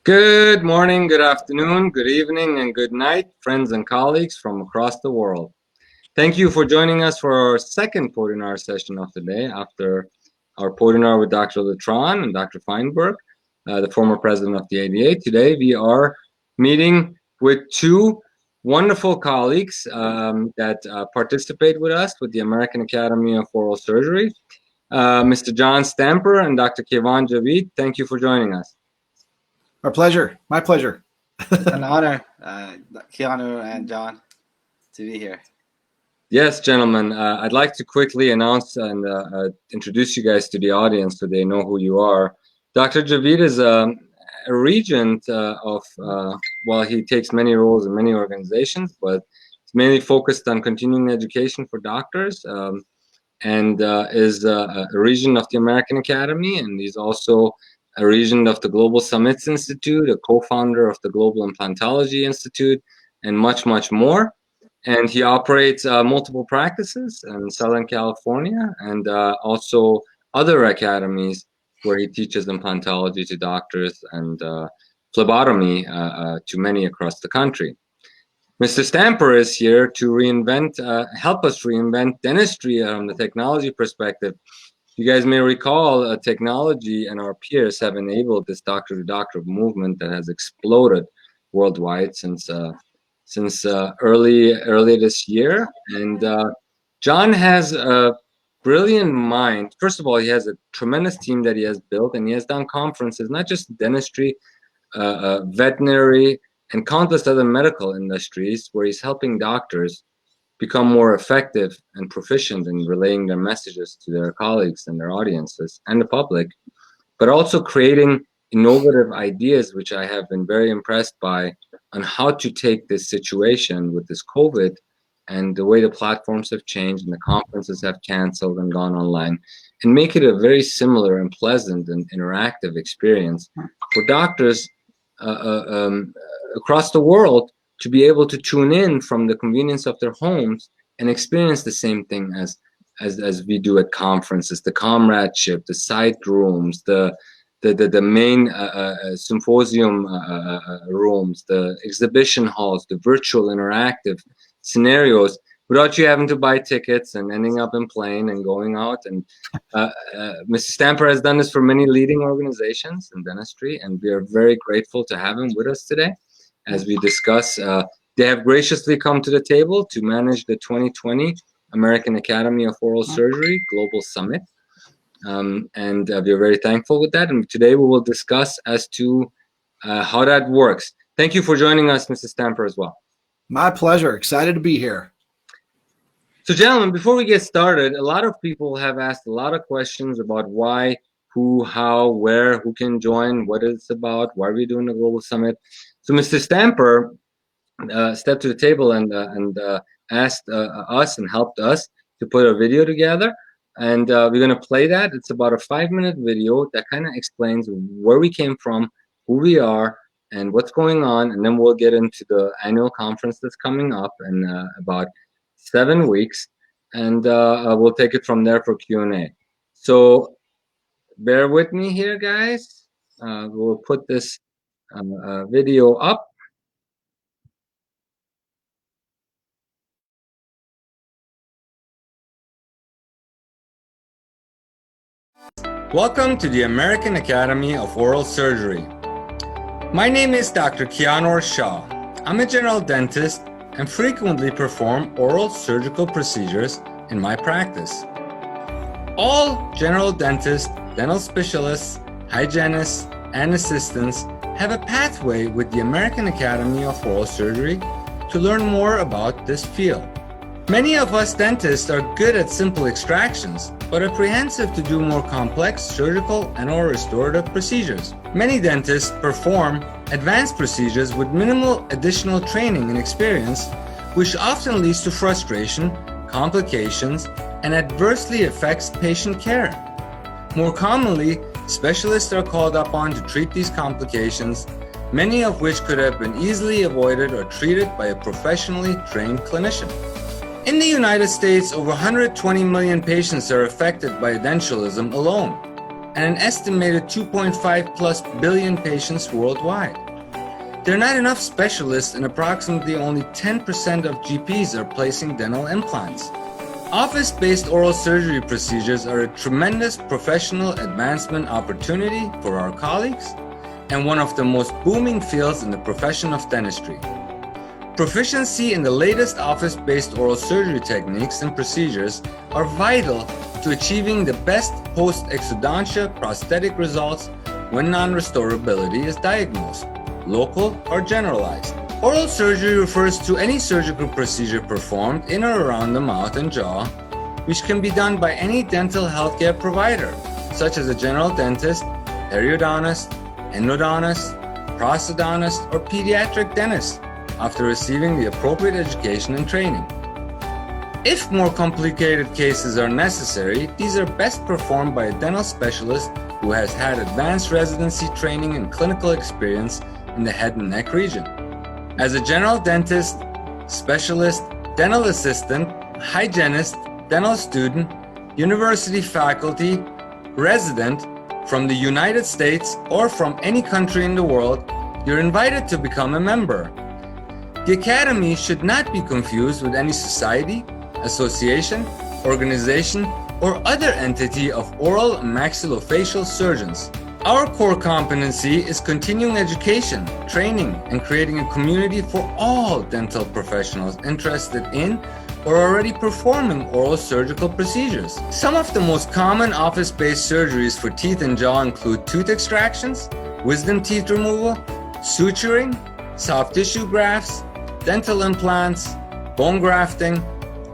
Good morning, good afternoon, good evening, and good night, friends and colleagues from across the world. Thank you for joining us for our second Podinar session of the day after our Podinar with Dr. Letron and Dr. Feinberg, the former president of the ADA. Today we are meeting with two wonderful colleagues that participate with us with the American Academy of Oral Surgery, Mr. John Stamper and Dr. Kayvon Javid. Thank you for joining us. Our pleasure. My pleasure. An honor, Kianor and John, to be here. Yes, gentlemen. I'd like to quickly announce and introduce you guys to the audience so they know who you are. Dr. Javid is a regent of, well, he takes many roles in many organizations, but he's mainly focused on continuing education for doctors and is a regent of the American Academy, and he's also a regent of the Global Summits Institute, a co-founder of the Global Implantology Institute, and much, much more. And he operates multiple practices in Southern California and also other academies where he teaches implantology to doctors and phlebotomy to many across the country. Mr. Stamper is here to help us reinvent dentistry from the technology perspective. You guys may recall technology and our peers have enabled this doctor-to-doctor movement that has exploded worldwide since early this year. And John has a brilliant mind. First of all, he has a tremendous team that he has built, and he has done conferences, not just dentistry, veterinary, and countless other medical industries where he's helping doctors become more effective and proficient in relaying their messages to their colleagues and their audiences and the public, but also creating innovative ideas, which I have been very impressed by, on how to take this situation with this COVID and the way the platforms have changed and the conferences have canceled and gone online, and make it a very similar and pleasant and interactive experience for doctors across the world to be able to tune in from the convenience of their homes and experience the same thing as we do at conferences, the comradeship, the side rooms, the main symposium rooms, the exhibition halls, the virtual interactive scenarios, without you having to buy tickets and ending up in plane and going out. And Mr. Stamper has done this for many leading organizations in dentistry, and we are very grateful to have him with us today as we discuss. They have graciously come to the table to manage the 2020 American Academy of Oral Surgery Global Summit. And we're very thankful with that. And today we will discuss as to how that works. Thank you for joining us, Mr. Stamper, as well. My pleasure. Excited to be here. So, gentlemen, before we get started, a lot of people have asked a lot of questions about why, who, how, where, who can join, what it's about, why are we doing the Global Summit. So Mr. Stamper stepped to the table and asked us and helped us to put a video together. And we're going to play that. It's about a 5-minute video that kind of explains where we came from, who we are, and what's going on. And then we'll get into the annual conference that's coming up in about 7 weeks. And we'll take it from there for Q&A. So bear with me here, guys. We'll put this video up. Welcome to the American Academy of Oral Surgery. My name is Dr. Kianor Shah. I'm a general dentist and frequently perform oral surgical procedures in my practice. All general dentists, dental specialists, hygienists, and assistants have a pathway with the American Academy of Oral Surgery to learn more about this field. Many of us dentists are good at simple extractions, but apprehensive to do more complex surgical and or restorative procedures. Many dentists perform advanced procedures with minimal additional training and experience, which often leads to frustration, complications, and adversely affects patient care. More commonly, specialists are called upon to treat these complications, many of which could have been easily avoided or treated by a professionally trained clinician. In the United States, over 120 million patients are affected by edentulosum alone, and an estimated 2.5 plus billion patients worldwide. There are not enough specialists, and approximately only 10% of GPs are placing dental implants. Office-based oral surgery procedures are a tremendous professional advancement opportunity for our colleagues and one of the most booming fields in the profession of dentistry. Proficiency in the latest office-based oral surgery techniques and procedures are vital to achieving the best post-exodontia prosthetic results when non-restorability is diagnosed, local or generalized. Oral surgery refers to any surgical procedure performed in or around the mouth and jaw, which can be done by any dental healthcare provider, such as a general dentist, periodontist, endodontist, prosthodontist, or pediatric dentist, after receiving the appropriate education and training. If more complicated cases are necessary, these are best performed by a dental specialist who has had advanced residency training and clinical experience in the head and neck region. As a general dentist, specialist, dental assistant, hygienist, dental student, university faculty, resident from the United States or from any country in the world, you're invited to become a member. The Academy should not be confused with any society, association, organization, or other entity of oral and maxillofacial surgeons. Our core competency is continuing education, training, and creating a community for all dental professionals interested in or already performing oral surgical procedures. Some of the most common office-based surgeries for teeth and jaw include tooth extractions, wisdom teeth removal, suturing, soft tissue grafts, dental implants, bone grafting,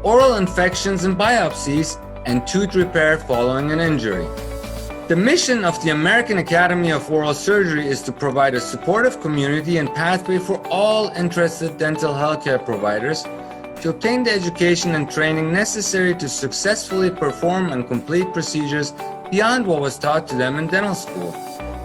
oral infections and biopsies, and tooth repair following an injury. The mission of the American Academy of Oral Surgery is to provide a supportive community and pathway for all interested dental healthcare providers to obtain the education and training necessary to successfully perform and complete procedures beyond what was taught to them in dental school,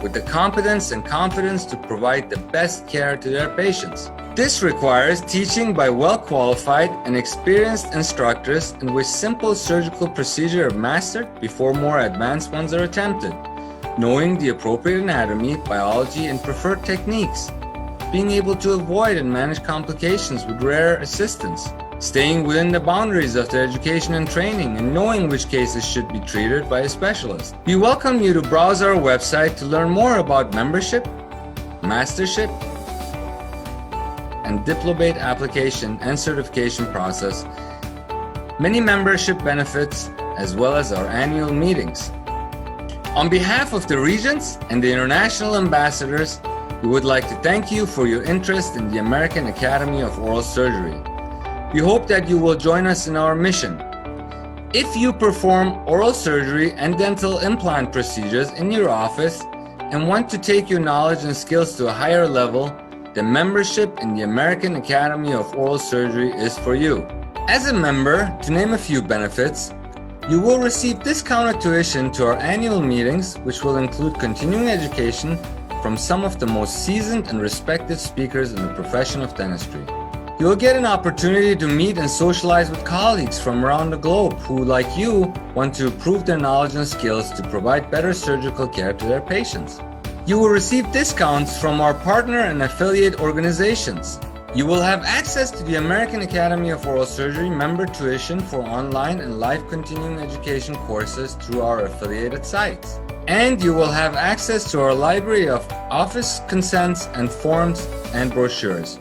with the competence and confidence to provide the best care to their patients. This requires teaching by well-qualified and experienced instructors in which simple surgical procedures are mastered before more advanced ones are attempted, knowing the appropriate anatomy, biology, and preferred techniques, being able to avoid and manage complications with rare assistance, staying within the boundaries of their education and training, and knowing which cases should be treated by a specialist. We welcome you to browse our website to learn more about membership, mastership, and diplomate application and certification process, many membership benefits, as well as our annual meetings. On behalf of the Regents and the international ambassadors, we would like to thank you for your interest in the American Academy of Oral Surgery. We hope that you will join us in our mission. If you perform oral surgery and dental implant procedures in your office and want to take your knowledge and skills to a higher level, the membership in the American Academy of Oral Surgery is for you. As a member, to name a few benefits, you will receive discounted tuition to our annual meetings, which will include continuing education from some of the most seasoned and respected speakers in the profession of dentistry. You will get an opportunity to meet and socialize with colleagues from around the globe who, like you, want to improve their knowledge and skills to provide better surgical care to their patients. You will receive discounts from our partner and affiliate organizations. You will have access to the American Academy of Oral Surgery member tuition for online and live continuing education courses through our affiliated sites. And you will have access to our library of office consents and forms and brochures.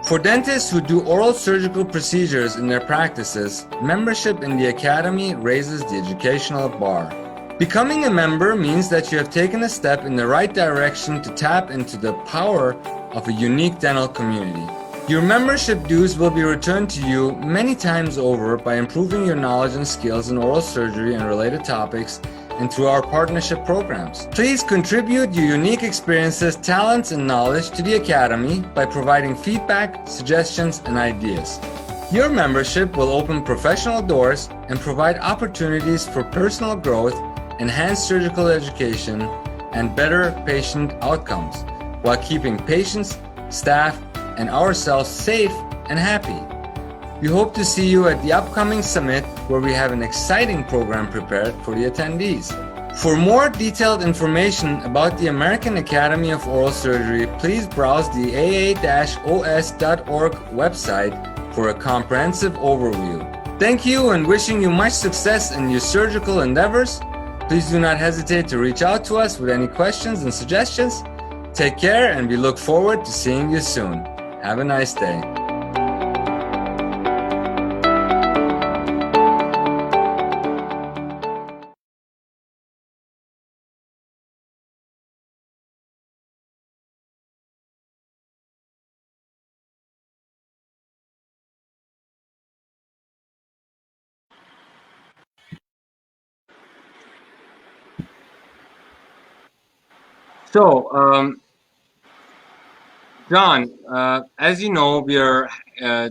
For dentists who do oral surgical procedures in their practices, membership in the Academy raises the educational bar. Becoming a member means that you have taken a step in the right direction to tap into the power of a unique dental community. Your membership dues will be returned to you many times over by improving your knowledge and skills in oral surgery and related topics and through our partnership programs. Please contribute your unique experiences, talents, and knowledge to the Academy by providing feedback, suggestions, and ideas. Your membership will open professional doors and provide opportunities for personal growth, enhanced surgical education, and better patient outcomes, while keeping patients, staff, and ourselves safe and happy. We hope to see you at the upcoming summit, where we have an exciting program prepared for the attendees. For more detailed information about the American Academy of Oral Surgery, please browse the aa-os.org website for a comprehensive overview. Thank you and wishing you much success in your surgical endeavors. Please do not hesitate to reach out to us with any questions and suggestions. Take care, and we look forward to seeing you soon. Have a nice day. So, John, as you know, we are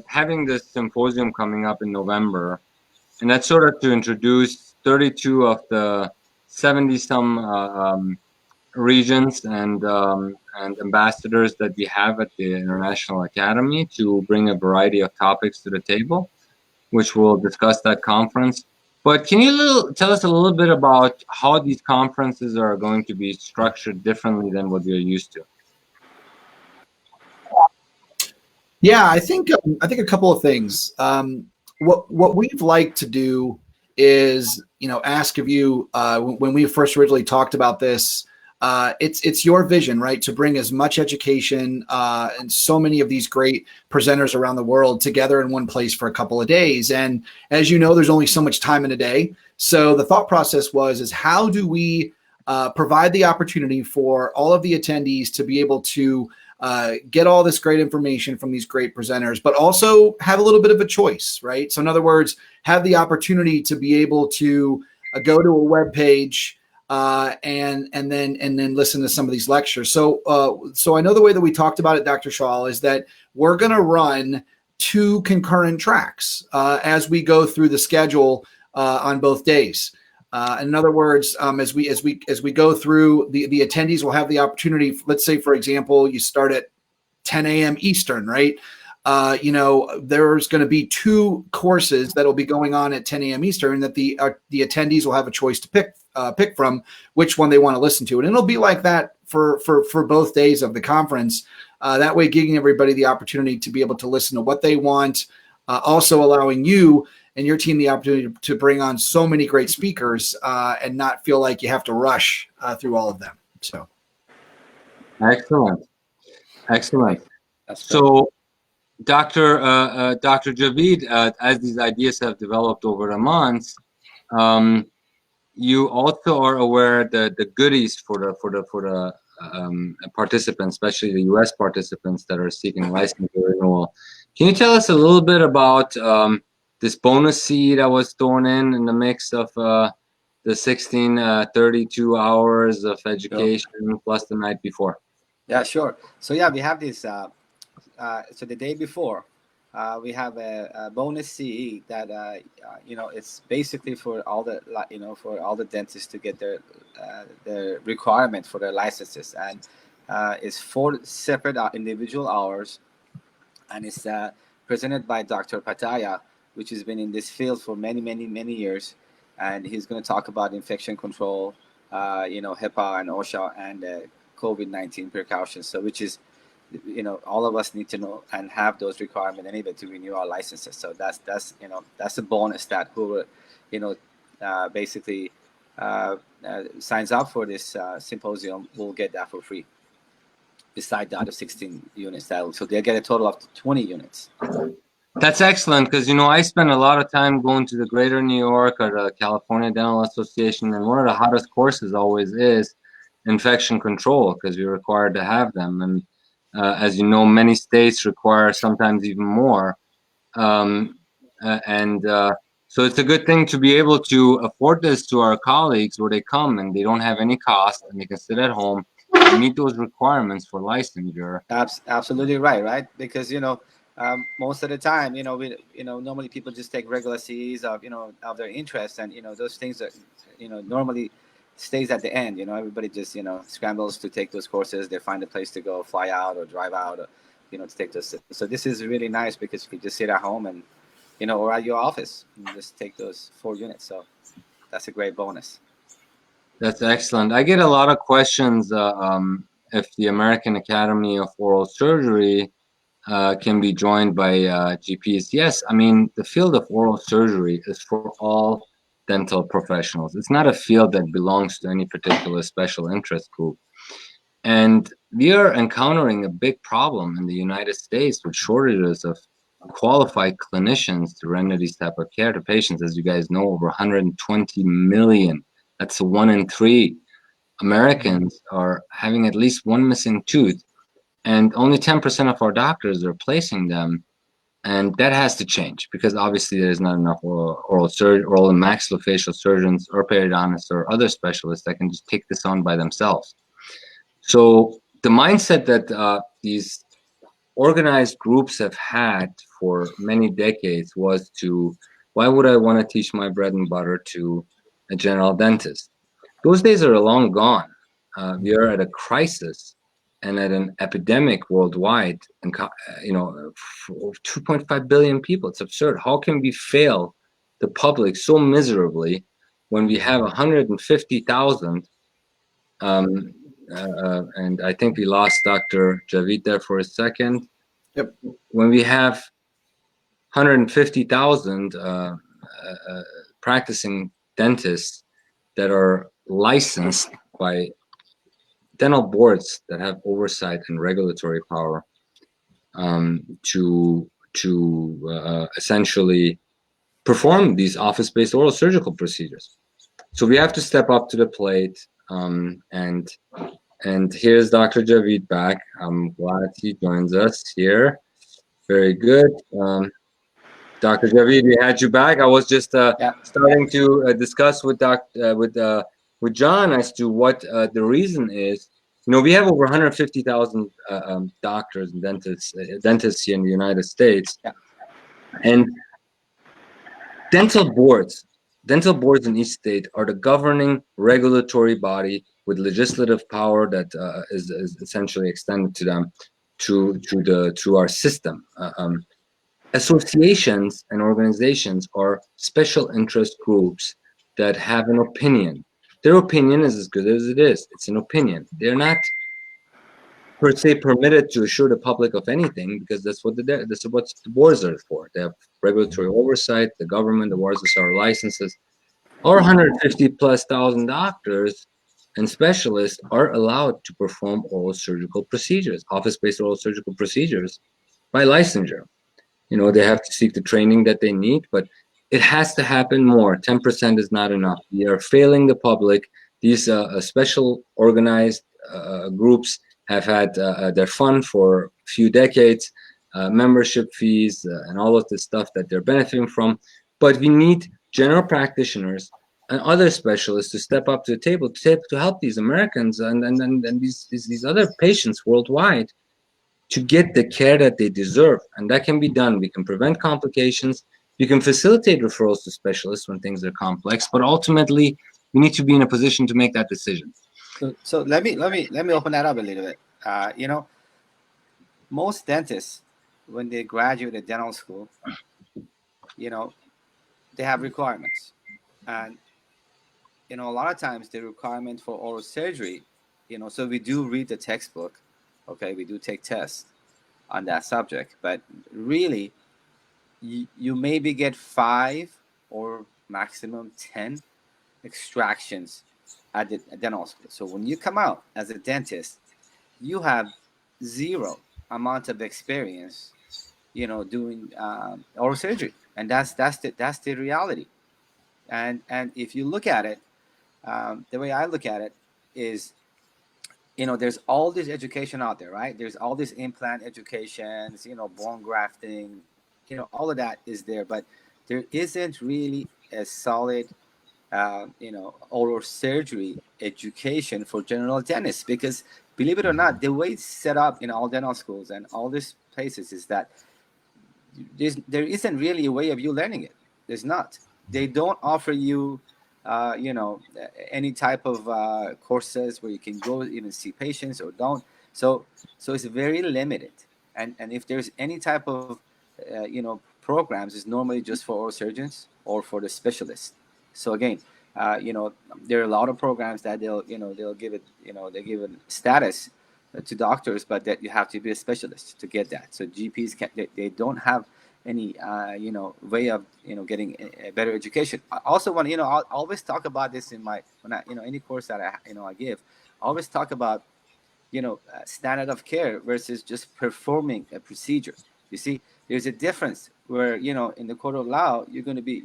having this symposium coming up in November, and that's sort of to introduce 32 of the 70-some regions and ambassadors that we have at the International Academy to bring a variety of topics to the table, which we'll discuss that conference. But can you tell us a little bit about how these conferences are going to be structured differently than what we're used to? Yeah, I think a couple of things. What we'd like to do is, ask of you when we first originally talked about this. It's your vision, right, to bring as much education and so many of these great presenters around the world together in one place for a couple of days. And as you know, there's only so much time in a day. So the thought process is how do we provide the opportunity for all of the attendees to be able to get all this great information from these great presenters, but also have a little bit of a choice, right? So in other words, have the opportunity to be able to go to a web page and then listen to some of these lectures. So I know the way that we talked about it, Dr. Shah, is that we're going to run 2 concurrent tracks as we go through the schedule on both days. In other words, as we go through, the attendees will have the opportunity. Let's say, for example, you start at 10 a.m. Eastern, right? There's going to be 2 courses that will be going on at 10 a.m. Eastern that the attendees will have a choice to pick from which one they want to listen to, and it'll be like that for both days of the conference. That way, giving everybody the opportunity to be able to listen to what they want, also allowing you and your team the opportunity to bring on so many great speakers and not feel like you have to rush through all of them. So, excellent. That's So, Dr. Javid, as these ideas have developed over the months, you also are aware that the goodies for the participants, especially the U.S. participants that are seeking licensure renewal. Can you tell us a little bit about this bonus seed that was thrown in the mix of the 32 hours of education plus the night before? Yeah, sure. So yeah, we have this. So the day before, we have a bonus CE that it's basically for all the dentists to get their requirement for their licenses, and it's 4 separate individual hours, and it's presented by Dr. Pataya, which has been in this field for many years, and he's going to talk about infection control, HEPA and OSHA and COVID-19 precautions. So which is, all of us need to know and have those requirements anyway to renew our licenses. So that's a bonus that whoever basically signs up for this symposium will get that for free. Beside the other 16 units, so they'll get a total of 20 units. That's excellent, because I spend a lot of time going to the Greater New York or the California Dental Association, and one of the hottest courses always is infection control, because you're required to have them. And as you know, many states require sometimes even more. So it's a good thing to be able to afford this to our colleagues where they come and they don't have any cost and they can sit at home and meet those requirements for licensure. Absolutely right? Because most of the time, normally people just take regular CEs of their interest, and those things that normally stays at the end. Everybody just scrambles to take those courses. They find a place to go, fly out or drive out, or, to take those. So this is really nice because you can just sit at home and or at your office and just take those 4 units. So that's a great bonus. That's excellent. I get a lot of questions if the American Academy of Oral Surgery can be joined by GPs. Yes, I mean, the field of oral surgery is for all dental professionals. It's not a field that belongs to any particular special interest group. And we are encountering a big problem in the United States with shortages of qualified clinicians to render these type of care to patients. As you guys know, over 120 million. That's 1 in 3 Americans are having at least one missing tooth, and only 10% of our doctors are replacing them. And that has to change because obviously there's not enough oral and maxillofacial surgeons or periodontists or other specialists that can just take this on by themselves. So the mindset that these organized groups have had for many decades was to, why would I want to teach my bread and butter to a general dentist? Those days are long gone. We are at a crisis and at an epidemic worldwide, and 2.5 billion people. It's absurd. How can we fail the public so miserably when we have 150,000? And I think we lost Dr. Javid there for a second. Yep. When we have 150,000 practicing dentists that are licensed by dental boards that have oversight and regulatory power to essentially perform these office-based oral surgical procedures. So we have to step up to the plate. And here's Dr. Javid back. I'm glad he joins us here. Very good. Dr. Javid, we had you back. I was just starting to discuss with John as to what the reason is. You know, we have over 150,000 doctors and dentists here in the United States, and dental boards in each state are the governing regulatory body with legislative power that is essentially extended to them through our system. Associations and organizations are special interest groups that have an opinion. Their opinion is as good as it is. It's an opinion. They're not per se permitted to assure the public of anything because that's what the boards are for. They have regulatory oversight. The government, the boards are licenses. Our 150 plus thousand doctors and specialists are allowed to perform oral surgical procedures, office-based oral surgical procedures by licensure. You know, they have to seek the training that they need, but it has to happen more. 10% is not enough. We are failing the public. These special organized groups have had their fun for a few decades, membership fees and all of the stuff that they're benefiting from. But we need general practitioners and other specialists to step up to the table to help these Americans and these other patients worldwide to get the care that they deserve. And that can be done. We can prevent complications. We can facilitate referrals to specialists when things are complex, but ultimately we need to be in a position to make that decision. So let me open that up a little bit. You know, most dentists, when they graduate at dental school, you know, they have requirements. And, you know, a lot of times the requirement for oral surgery, you know, so we do read the textbook. Okay, we do take tests on that subject. But really, you maybe get 5 or maximum 10 extractions at the dental school. So when you come out as a dentist, you have 0 amount of experience, you know, doing oral surgery, and that's the reality. And if you look at it, the way I look at it is, you know, there's all this education out there, right? There's all this implant educations, you know, bone grafting, you know, all of that is there, but there isn't really a solid you know, oral surgery education for general dentists, because believe it or not, the way it's set up in all dental schools and all these places is that there isn't really a way of you learning it. There's not. They don't offer you, you know, any type of courses where you can go even see patients or don't. So it's very limited. And if there's any type of, you know, programs, it's normally just for oral surgeons or for the specialists. So again, there are a lot of programs that they'll give it, they give it status to doctors, but that you have to be a specialist to get that. So GPs they don't have any way of getting a better education. I also want I'll always talk about this in my when I any course that I give. I always talk about standard of care versus just performing a procedure. You see, there's a difference where in the court of law you're going to be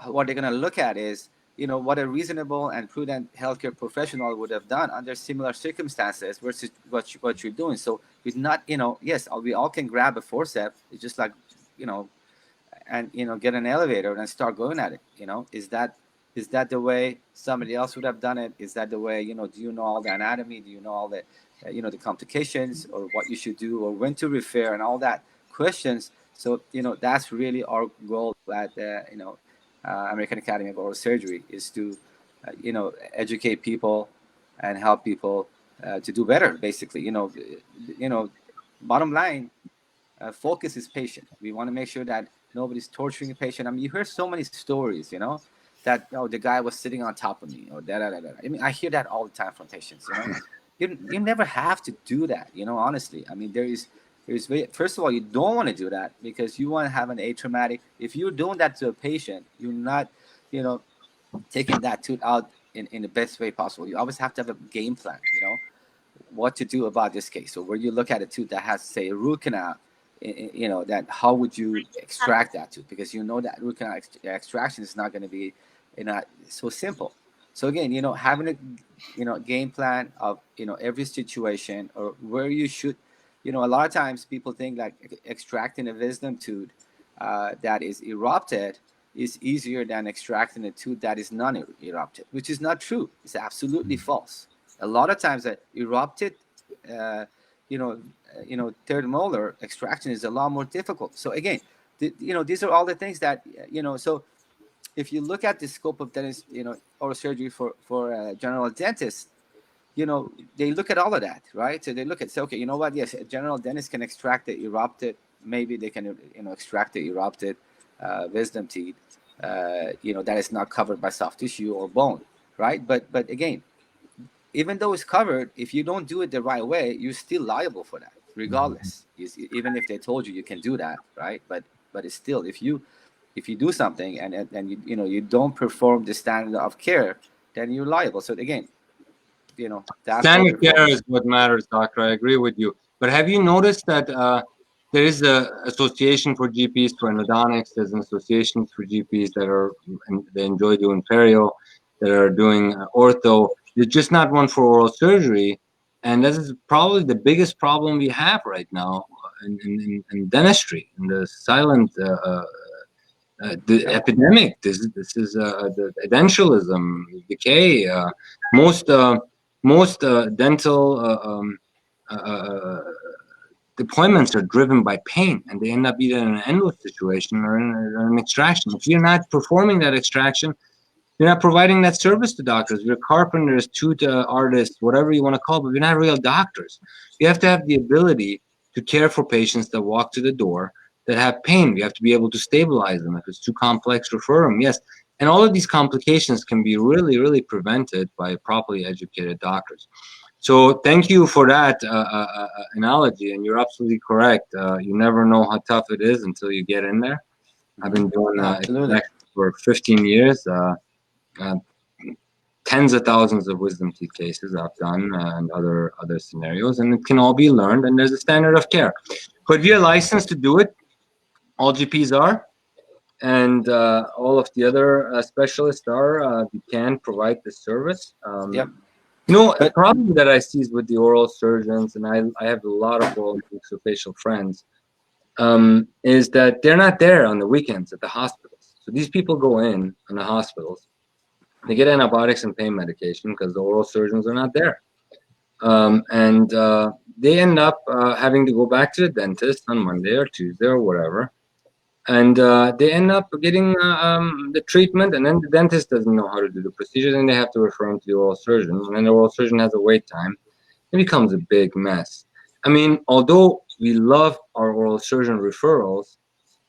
what they're going to look at is what a reasonable and prudent healthcare professional would have done under similar circumstances versus what you're doing. So it's not yes, we all can grab a forceps. It's just like and get an elevator and start going at it. Is that the way somebody else would have done it? Is that the way do you know all the anatomy? Do you know all the the complications, or what you should do, or when to refer, and all that questions? So that's really our goal at American Academy of Oral Surgery, is to educate people and help people to do better. Basically, bottom line, focus is patient. We want to make sure that nobody's torturing a patient. I mean, you hear so many stories, that the guy was sitting on top of me, or da da da da. I mean, I hear that all the time from patients. You never have to do that. Honestly, I mean, first of all, you don't want to do that because you want to have an atraumatic. If you're doing that to a patient, you're not, taking that tooth out in the best way possible. You always have to have a game plan. What to do about this case. So where you look at a tooth that has, say, a root canal, that how would you extract that tooth? Because that root canal extraction is not going to be so simple. So again, having a game plan of every situation, or where you should, a lot of times people think like extracting a wisdom tooth that is erupted is easier than extracting a tooth that is non-erupted, which is not true. It's absolutely false. A lot of times that erupted, third molar extraction is a lot more difficult. So again, these are all the things that So if you look at the scope of dentist, oral surgery for a general dentist, they look at all of that, right? So they look at, say, okay, what? Yes, a general dentist can extract the erupted. Maybe they can, extract the erupted wisdom teeth, that is not covered by soft tissue or bone, right? But again, even though it's covered, if you don't do it the right way, you're still liable for that, regardless. Even if they told you you can do that, right? But it's still, if you do something and you don't perform the standard of care, then you're liable. So again, that's standard care is what matters, doctor. I agree with you. But have you noticed that there is a association for GPs for endodontics? There's an association for GPs they enjoy doing perio, that are doing ortho. There's just not one for oral surgery, and this is probably the biggest problem we have right now in dentistry, in the silent the epidemic. This is the edentialism, decay. Most dental deployments are driven by pain, and they end up either in an endo situation or in an extraction. If you're not performing that extraction, you're not providing that service to doctors. You're carpenters, tooth artists, whatever you want to call it, but you're not real doctors. You have to have the ability to care for patients that walk to the door that have pain. You have to be able to stabilize them. If it's too complex, refer them. Yes. And all of these complications can be really, really prevented by properly educated doctors. So thank you for that analogy. And you're absolutely correct. You never know how tough it is until you get in there. I've been doing for 15 years. Tens of thousands of wisdom teeth cases I've done, and other scenarios, and it can all be learned, and there's a standard of care. But if you're licensed to do it, all GPs are, and all of the other specialists are, we can provide this service. Yep. The problem that I see is with the oral surgeons, and I have a lot of oral maxillofacial friends, is that they're not there on the weekends at the hospitals. So these people go in the hospitals, they get antibiotics and pain medication because the oral surgeons are not there. And they end up having to go back to the dentist on Monday or Tuesday or whatever. And they end up getting the treatment, and then the dentist doesn't know how to do the procedures, and they have to refer them to the oral surgeon. And then the oral surgeon has a wait time. It becomes a big mess. I mean, although we love our oral surgeon referrals,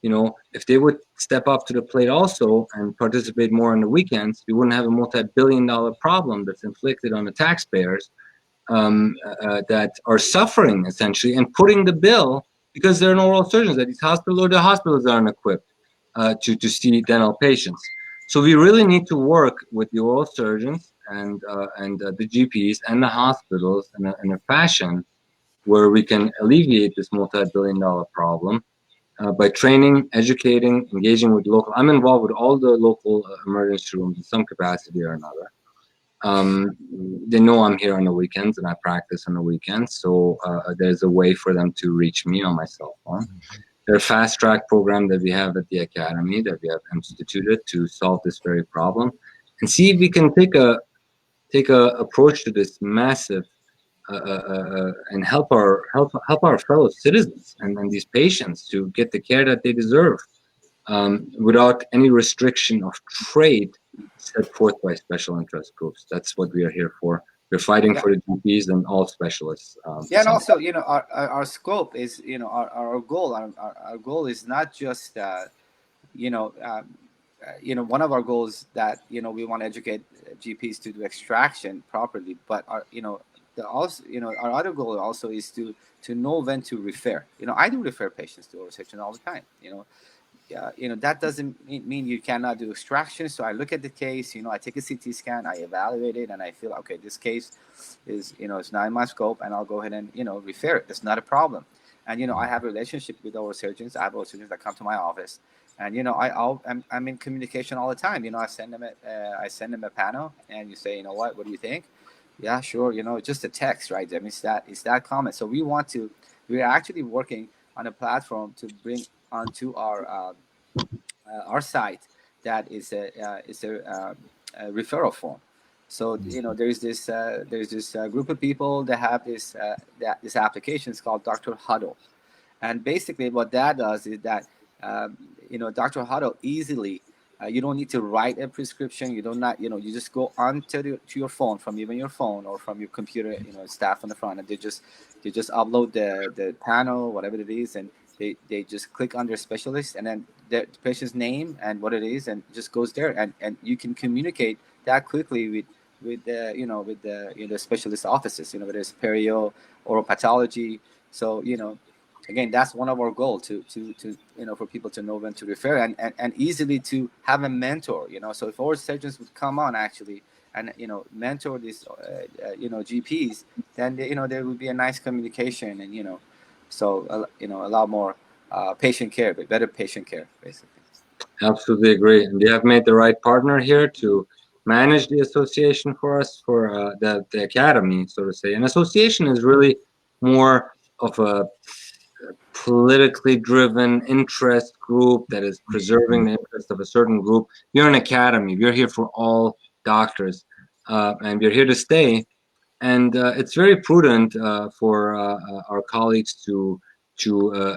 if they would step up to the plate also and participate more on the weekends, we wouldn't have a multi-billion-dollar problem that's inflicted on the taxpayers that are suffering essentially and putting the bill because there are no oral surgeons at these hospitals, or the hospitals aren't equipped to see dental patients. So we really need to work with the oral surgeons and the GPs and the hospitals in a fashion where we can alleviate this multi-billion-dollar problem by training, educating, engaging with local. I'm involved with all the local emergency rooms in some capacity or another. They know I'm here on the weekends and I practice on the weekends, so there's a way for them to reach me on my cell phone. There's a fast track program that we have at the academy that we have instituted to solve this very problem and see if we can take a approach to this massive and help our fellow citizens and these patients to get the care that they deserve without any restriction of trade set forth by special interest groups. That's what we are here for. We're fighting for the GPs and all specialists. And also, our scope is, our goal. Our goal is not just, one of our goals that we want to educate GPs to do extraction properly, but our our other goal also is to know when to refer. I do refer patients to oral surgeon all the time. That doesn't mean you cannot do extraction. So I look at the case, I take a CT scan, I evaluate it, and I feel, okay, this case is, it's not in my scope, and I'll go ahead and, refer it. It's not a problem. And, I have a relationship with oral surgeons. I have oral surgeons that come to my office, and, I'm in communication all the time. I send them a panel, and you say, what do you think? Yeah, sure. Just a text, right? I mean, it's that common. So we're actually working on a platform to bring onto our site that is a referral form. So there's this group of people that have this application. It's called Dr. Huddle, and basically what that does is that Dr. Huddle easily. You don't need to write a prescription. You you just go onto your phone, from even your phone or from your computer, staff on the front, and they just upload the panel, whatever it is, and they just click under specialist, and then the patient's name and what it is, and just goes there, and you can communicate that quickly with the specialist offices, whether it's perio, oral pathology. So again, that's one of our goals to for people to know when to refer and easily to have a mentor. So if oral surgeons would come on actually and mentor these GPs, then there would be a nice communication, and so a lot more patient care, but better patient care, basically. Absolutely agree. And you have made the right partner here to manage the association for us, for the academy, so to say. An association is really more of a politically driven interest group that is preserving the interest of a certain group. We're an academy. We're here for all doctors, and we're here to stay. And it's very prudent for our colleagues to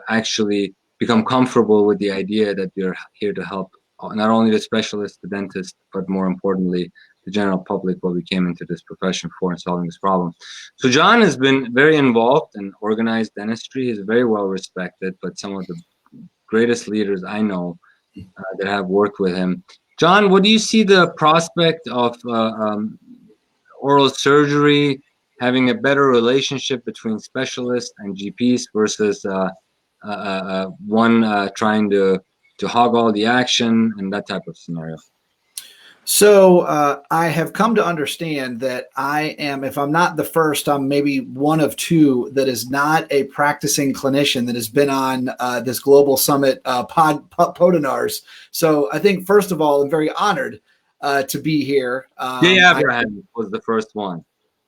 actually become comfortable with the idea that we're here to help not only the specialist, the dentist, but more importantly, the general public, what we came into this profession for, in solving this problem. So John has been very involved in organized dentistry. He's very well respected, but some of the greatest leaders I know that have worked with him. John, what do you see the prospect of oral surgery having a better relationship between specialists and GPs versus one trying to hog all the action and that type of scenario? So I have come to understand that I am, if I'm not the first, I'm maybe one of two that is not a practicing clinician that has been on this Global Summit Podinars. So I think, first of all, I'm very honored to be here. Abraham was the first one.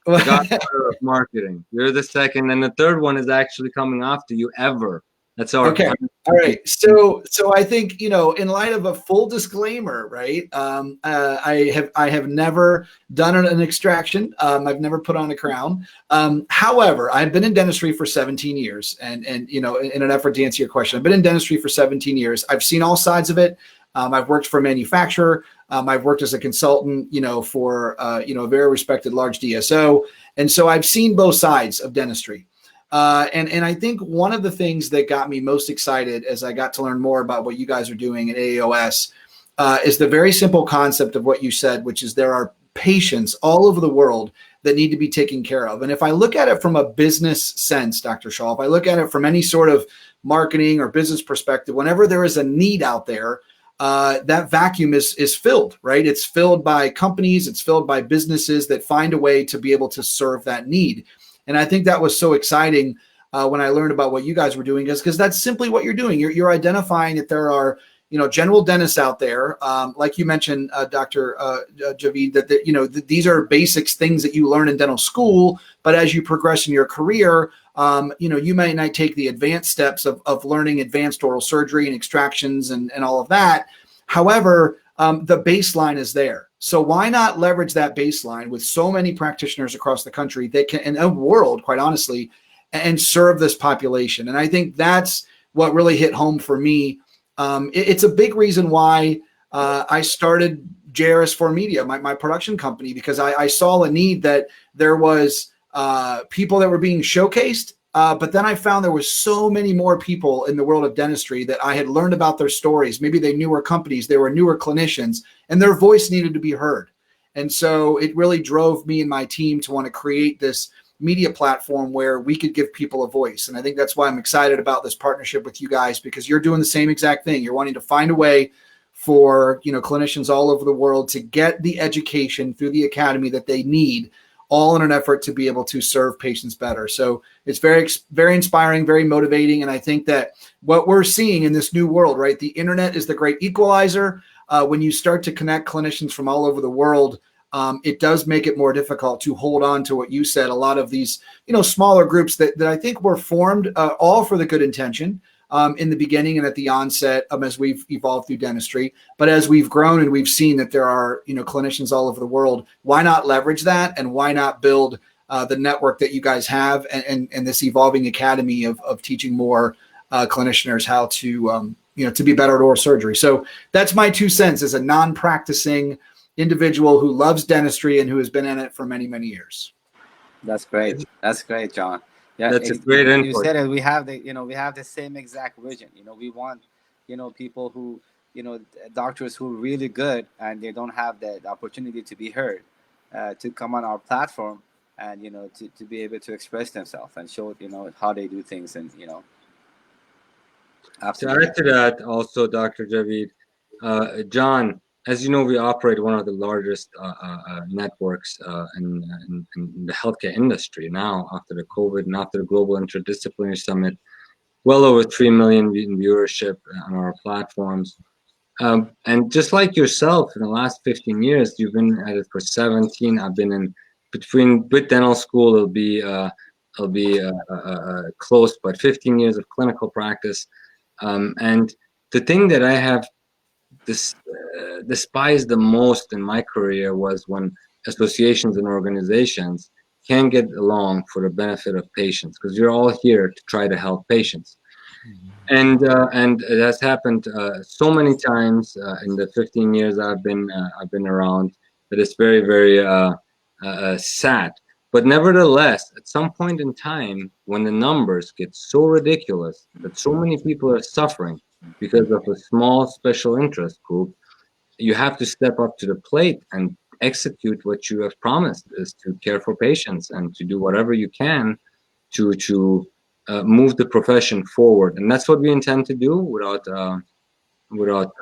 The godfather of marketing. You're the second, and the third one is actually coming after you ever. That's our okay. All right. So I think, in light of a full disclaimer, right? I have never done an extraction. I've never put on a crown. However, I've been in dentistry for 17 years, and in an effort to answer your question, I've been in dentistry for 17 years. I've seen all sides of it. I've worked for a manufacturer. I've worked as a consultant, for a very respected large DSO, and so I've seen both sides of dentistry. And I think one of the things that got me most excited as I got to learn more about what you guys are doing at AAOS is the very simple concept of what you said, which is there are patients all over the world that need to be taken care of. And if I look at it from a business sense, Dr. Shah, if I look at it from any sort of marketing or business perspective, whenever there is a need out there, that vacuum is filled, right? It's filled by companies, it's filled by businesses that find a way to be able to serve that need. And I think that was so exciting when I learned about what you guys were doing, is because that's simply what you're doing. You're identifying that there are, general dentists out there, like you mentioned, Dr. Javid, that these are basics, things that you learn in dental school. But as you progress in your career, you may not take the advanced steps of learning advanced oral surgery and extractions and all of that. However, the baseline is there. So why not leverage that baseline with so many practitioners across the country that can, in the world, quite honestly, and serve this population? And I think that's what really hit home for me. It's a big reason why I started JRS4 Media, my production company, because I saw a need that there was people that were being showcased. But then I found there was so many more people in the world of dentistry that I had learned about their stories. Maybe they newer companies, they were newer clinicians, and their voice needed to be heard. And so it really drove me and my team to want to create this media platform where we could give people a voice. And I think that's why I'm excited about this partnership with you guys, because you're doing the same exact thing. You're wanting to find a way for, clinicians all over the world to get the education through the academy that they need, all in an effort to be able to serve patients better. So it's very, very inspiring, very motivating. And I think that what we're seeing in this new world, right? The internet is the great equalizer. When you start to connect clinicians from all over the world, it does make it more difficult to hold on to what you said. A lot of these, smaller groups that I think were formed all for the good intention in the beginning and at the onset as we've evolved through dentistry. But as we've grown and we've seen that there are, clinicians all over the world, why not leverage that? And why not build the network that you guys have and this evolving academy of teaching more clinicians how to, to be better at oral surgery. So that's my 2 cents as a non-practicing individual who loves dentistry and who has been in it for many, many years. That's great. That's great, John. Yeah, that's a great input. You said it. We have the same exact vision. We want, people who, doctors who are really good and they don't have the opportunity to be heard, to come on our platform and, to be able to express themselves and show, how they do things and, Absolutely. To add to that also, Dr. Javid, John, as you know, we operate one of the largest networks in the healthcare industry now after the COVID and after the Global Interdisciplinary Summit. Well over 3 million in viewership on our platforms. And just like yourself, in the last 15 years, you've been at it for 17. I've been with dental school, it'll be close, but 15 years of clinical practice. And the thing that I have despised the most in my career was when associations and organizations can't get along for the benefit of patients, because you're all here to try to help patients. And it has happened so many times in the 15 years I've been around that it's very, very sad. But nevertheless, at some point in time, when the numbers get so ridiculous that so many people are suffering because of a small special interest group, you have to step up to the plate and execute what you have promised, is to care for patients and to do whatever you can to move the profession forward. And that's what we intend to do without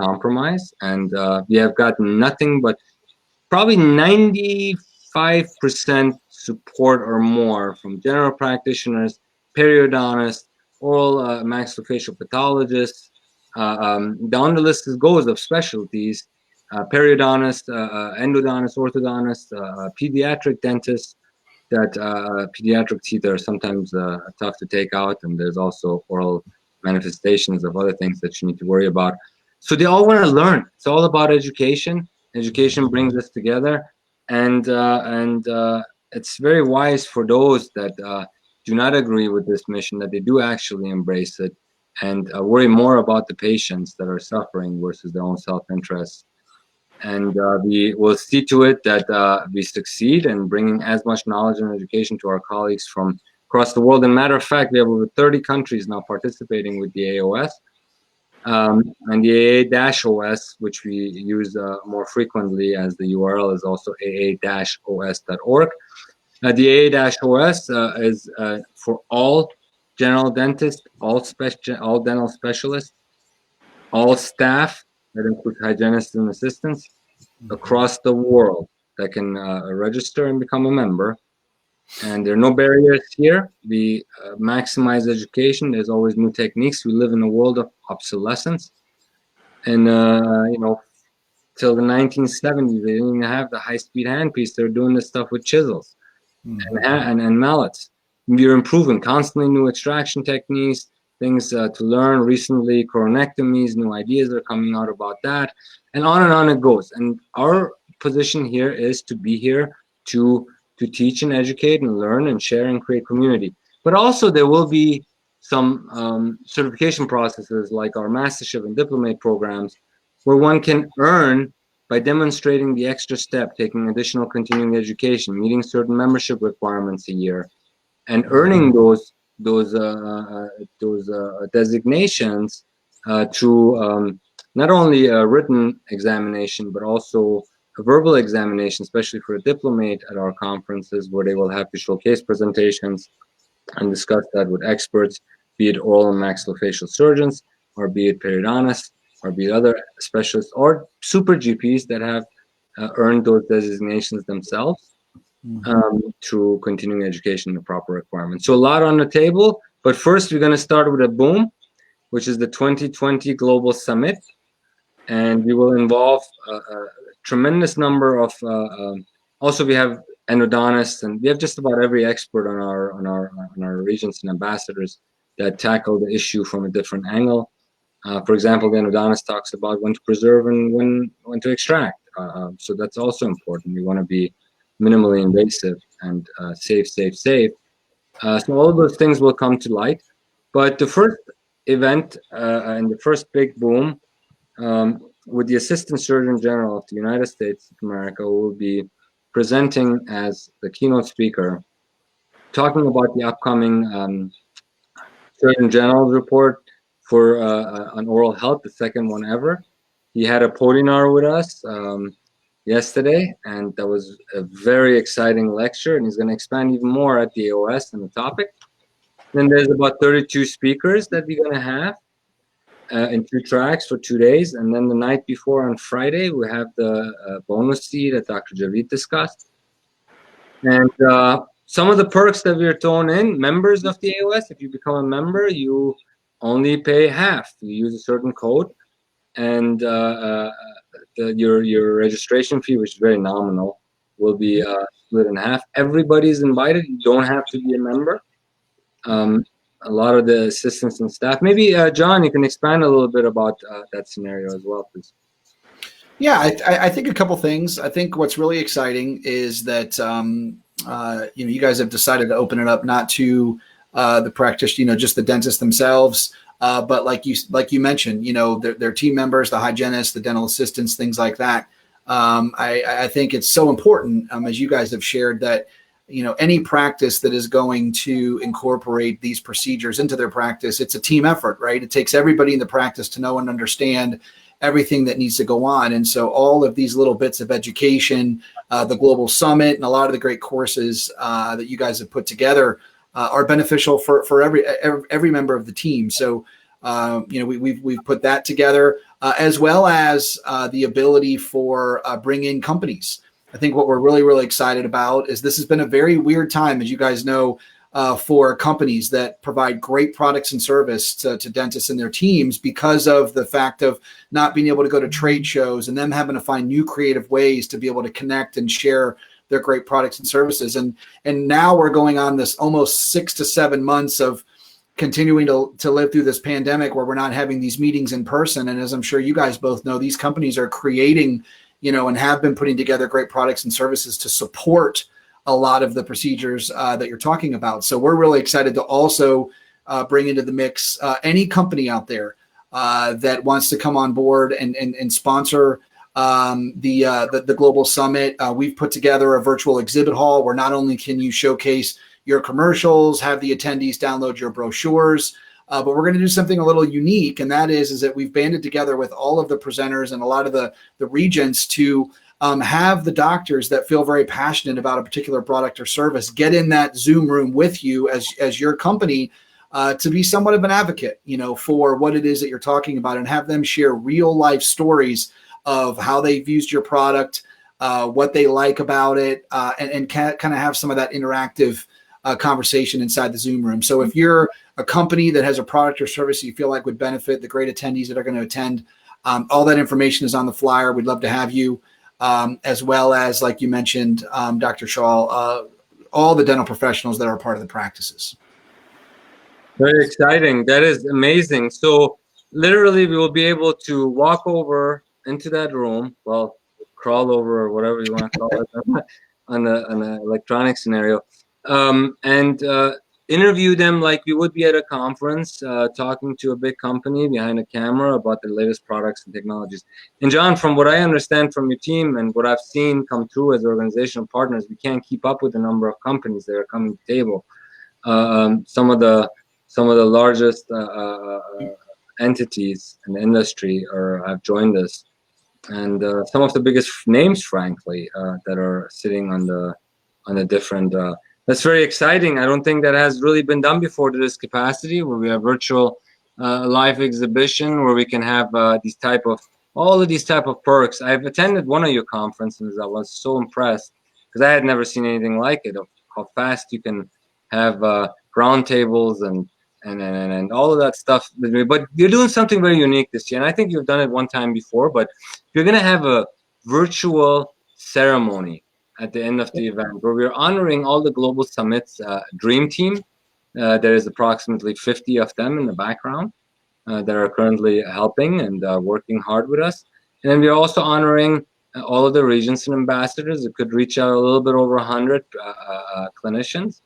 compromise. And we have gotten nothing but probably 95% support or more from general practitioners, periodontists, oral maxillofacial pathologists. Down the list goes of specialties, periodontist, endodontist, orthodontist, pediatric dentists. That pediatric teeth are sometimes tough to take out, and there's also oral manifestations of other things that you need to worry about. So they all want to learn. It's all about education. Education brings us together, and it's very wise for those that do not agree with this mission, that they do actually embrace it and worry more about the patients that are suffering versus their own self-interest. And we will see to it that we succeed in bringing as much knowledge and education to our colleagues from across the world. And matter of fact, we have over 30 countries now participating with the AOS. And the AA-OS, which we use more frequently as the URL is also aa-os.org. The AA-OS is for all general dentists, all dental specialists, all staff, that includes hygienists and assistants, across the world that can register and become a member. And there are no barriers here. We maximize education. There's always new techniques. We live in a world of obsolescence. And, till the 1970s, they didn't even have the high-speed handpiece. They're doing this stuff with chisels and mallets. We're improving constantly, new extraction techniques, things to learn. Recently, coronectomies, new ideas are coming out about that, and on it goes. And our position here is to be here to teach and educate and learn and share and create community. But also there will be some certification processes like our mastership and diplomate programs where one can earn by demonstrating the extra step, taking additional continuing education, meeting certain membership requirements a year, and earning those designations through not only a written examination but also a verbal examination, especially for a diplomate at our conferences, where they will have to show case presentations and discuss that with experts, be it oral and maxillofacial surgeons, or be it periodontists, or be it other specialists, or super GPs that have earned those designations themselves through continuing education and the proper requirements. So a lot on the table, but first we're going to start with a boom, which is the 2020 Global Summit, and we will involve a tremendous number of also we have endodontists, and we have just about every expert on our regents and ambassadors that tackle the issue from a different angle. For example, the endodontist talks about when to preserve and when to extract. So that's also important. We want to be minimally invasive and safe. So all of those things will come to light. But the first event and the first big boom with the Assistant Surgeon General of the United States of America, who will be presenting as the keynote speaker, talking about the upcoming Surgeon General's report for on oral health, the second one ever. He had a podinar with us yesterday, and that was a very exciting lecture, and he's going to expand even more at the AOS on the topic. Then there's about 32 speakers that we're going to have in 2 tracks for 2 days, and then the night before on Friday we have the bonus seat that Dr. Javid discussed. And some of the perks that we're throwing in, members of the AOS, if you become a member, you only pay half. You use a certain code, and your registration fee, which is very nominal, will be split in half. Everybody's invited. You don't have to be a member. A lot of the assistants and staff. Maybe John, you can expand a little bit about that scenario as well, please. Yeah, I think a couple things. I think what's really exciting is that you guys have decided to open it up not to the practice, just the dentists themselves, but like you mentioned, their team members, the hygienists, the dental assistants, things like that. I think it's so important, as you guys have shared, that any practice that is going to incorporate these procedures into their practice, it's a team effort, right? It takes everybody in the practice to know and understand everything that needs to go on. And so all of these little bits of education, the Global Summit, and a lot of the great courses that you guys have put together are beneficial for every member of the team. So, we've put that together, as well as the ability for bring in companies. I think what we're really, really excited about is this has been a very weird time, as you guys know, for companies that provide great products and service to dentists and their teams, because of the fact of not being able to go to trade shows and them having to find new creative ways to be able to connect and share their great products and services. And now we're going on this almost 6 to 7 months of continuing to live through this pandemic where we're not having these meetings in person. And as I'm sure you guys both know, these companies are creating and have been putting together great products and services to support a lot of the procedures that you're talking about. So we're really excited to also bring into the mix any company out there that wants to come on board and sponsor the Global Summit. We've put together a virtual exhibit hall where not only can you showcase your commercials, have the attendees download your brochures. But we're going to do something a little unique, and that is that we've banded together with all of the presenters and a lot of the regents to have the doctors that feel very passionate about a particular product or service get in that Zoom room with you as your company to be somewhat of an advocate, for what it is that you're talking about, and have them share real life stories of how they've used your product, what they like about it, and kind of have some of that interactive conversation inside the Zoom room. So if you're a company that has a product or service you feel like would benefit the great attendees that are going to attend, all that information is on the flyer. We'd love to have you, as well as, like you mentioned, Dr. Shah, all the dental professionals that are part of the practices. Very exciting. That is amazing. So literally we will be able to walk over into that room, well, crawl over or whatever you want to call it on the electronic scenario, and interview them like we would be at a conference, talking to a big company behind a camera about the latest products and technologies. And John, from what I understand from your team and what I've seen come through as organizational partners, we can't keep up with the number of companies that are coming to the table. Some of the largest entities in the industry have joined us, and some of the biggest names, frankly, that are sitting on the different. That's very exciting. I don't think that has really been done before to this capacity, where we have virtual live exhibition, where we can have all of these type of perks. I've attended one of your conferences. I was so impressed because I had never seen anything like it, of how fast you can have round tables and all of that stuff. But you're doing something very unique this year, and I think you've done it one time before, but you're going to have a virtual ceremony at the end of the event where we're honoring all the Global Summit's dream team. There is approximately 50 of them in the background that are currently helping and working hard with us. And then we're also honoring all of the regents and ambassadors. It could reach out a little bit over 100 clinicians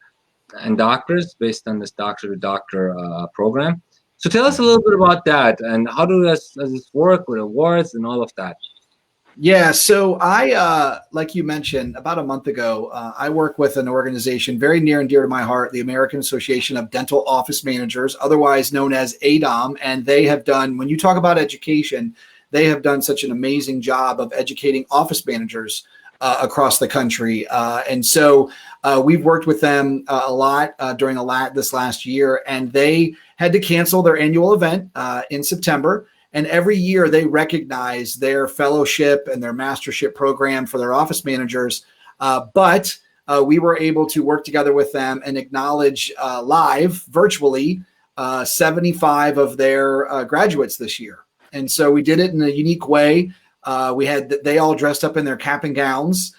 and doctors based on this doctor-to-doctor program. So tell us a little bit about that, and how does this work with awards and all of that? Yeah, so I, like you mentioned, about a month ago, I work with an organization very near and dear to my heart, the American Association of Dental Office Managers, otherwise known as ADOM, and they have done, when you talk about education, they have done such an amazing job of educating office managers across the country. And so we've worked with them a lot during this last year, and they had to cancel their annual event in September. And every year they recognize their fellowship and their mastership program for their office managers. But we were able to work together with them and acknowledge live, virtually, 75 of their graduates this year. And so we did it in a unique way. They all dressed up in their cap and gowns.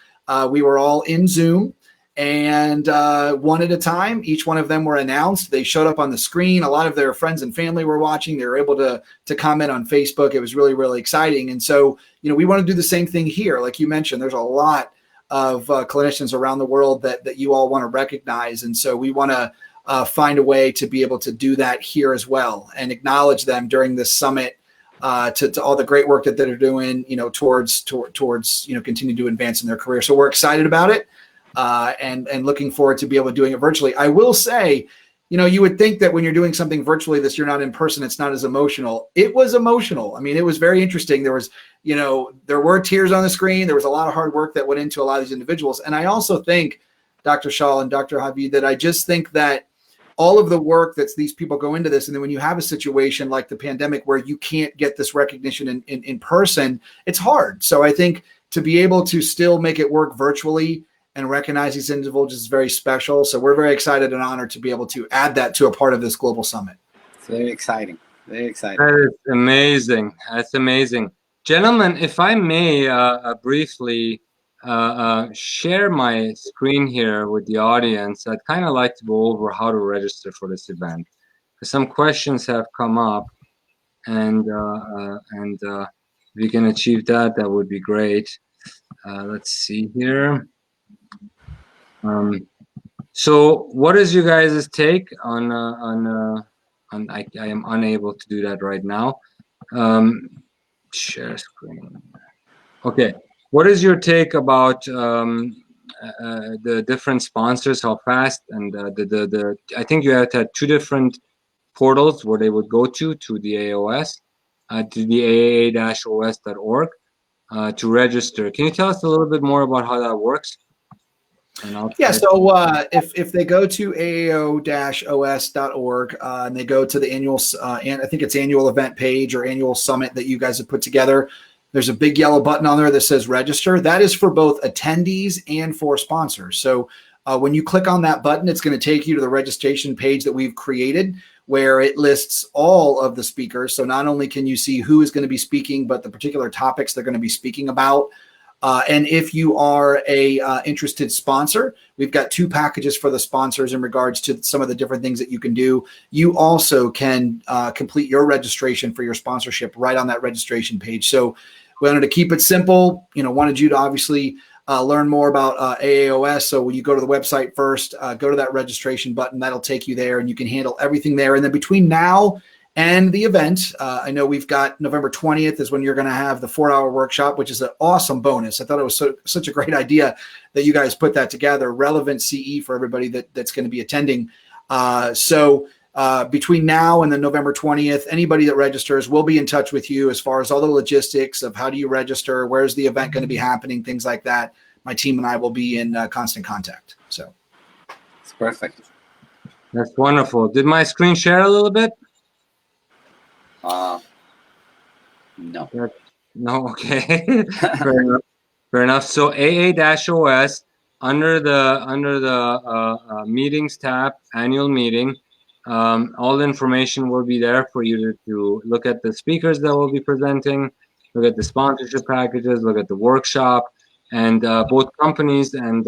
We were all in Zoom, and one at a time, each one of them were announced. They showed up on the screen. A lot of their friends and family were watching. They were able to comment on Facebook. It was really, really exciting. And so, we want to do the same thing here. Like you mentioned, there's a lot of clinicians around the world that you all want to recognize. And so we want to find a way to be able to do that here as well and acknowledge them during this summit. To all the great work that they're doing, towards continue to advance in their career. So we're excited about it, and looking forward to be able to doing it virtually. I will say, you would think that when you're doing something virtually, you're not in person, it's not as emotional. It was emotional. I mean, it was very interesting. There was, there were tears on the screen. There was a lot of hard work that went into a lot of these individuals. And I also think, Dr. Shah and Dr. Javid, that I just think that all of the work that these people go into this, and then when you have a situation like the pandemic where you can't get this recognition in person, it's hard. So I think to be able to still make it work virtually and recognize these individuals is very special. So we're very excited and honored to be able to add that to a part of this global summit. It's very exciting. Very exciting. That is amazing. That's amazing. Gentlemen, if I may briefly share my screen here with the audience, I'd kind of like to go over how to register for this event. Some questions have come up, and if we can achieve that, that would be great. Let's see here. So what is you guys' take on I am unable to do that right now. Share screen. Okay. What is your take about the different sponsors, how fast, and I think you had two different portals where they would go to the AOS, to the AAA-OS.org to register. Can you tell us a little bit more about how that works? Yeah, so if they go to aao-os.org and they go to the annual, and I think it's annual event page or annual summit that you guys have put together, there's a big yellow button on there that says register. That is for both attendees and for sponsors. So when you click on that button, it's going to take you to the registration page that we've created, where it lists all of the speakers. So not only can you see who is going to be speaking, but the particular topics they're going to be speaking about. And if you are a interested sponsor, we've got two packages for the sponsors in regards to some of the different things that you can do. You also can complete your registration for your sponsorship right on that registration page. So we wanted to keep it simple. Wanted you to obviously learn more about AAOS. So when you go to the website first, go to that registration button. That'll take you there, and you can handle everything there. And then between now and the event, I know we've got November 20th is when you're going to have the 4-hour workshop, which is an awesome bonus. I thought it was such a great idea that you guys put that together, relevant CE for everybody that's going to be attending. So between now and the November 20th, anybody that registers, we'll be in touch with you as far as all the logistics of how do you register, where's the event going to be happening, things like that. My team and I will be in constant contact. So it's perfect. That's wonderful. Did my screen share a little bit? No. No, okay. Fair enough. So AA-OS under the meetings tab, annual meeting. All the information will be there for you to look at the speakers that will be presenting, look at the sponsorship packages, look at the workshop, and both companies and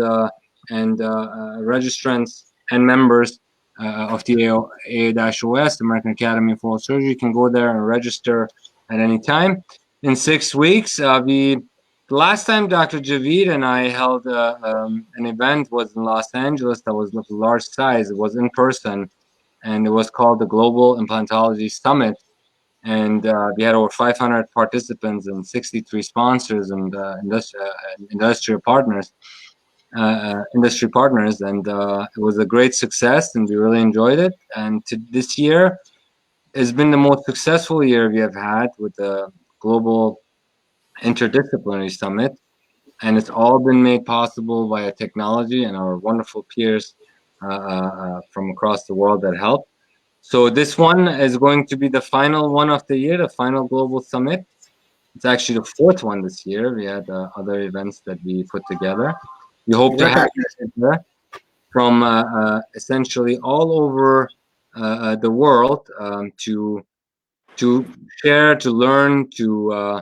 registrants and members of the AA-OS, the American Academy of Oral Surgery, can go there and register at any time. In 6 weeks, the last time Dr. Javid and I held an event was in Los Angeles that was of large size. It was in person, and it was called the Global Implantology Summit. And we had over 500 participants and 63 sponsors and industry partners. And it was a great success, and we really enjoyed it. And this year has been the most successful year we have had with the Global Interdisciplinary Summit, and it's all been made possible via technology and our wonderful peers from across the world that help. So this one is going to be the final one of the year, the final Global Summit. It's actually the fourth one this year. We had other events that we put together. We hope to have there from essentially all over the world to share, to learn, to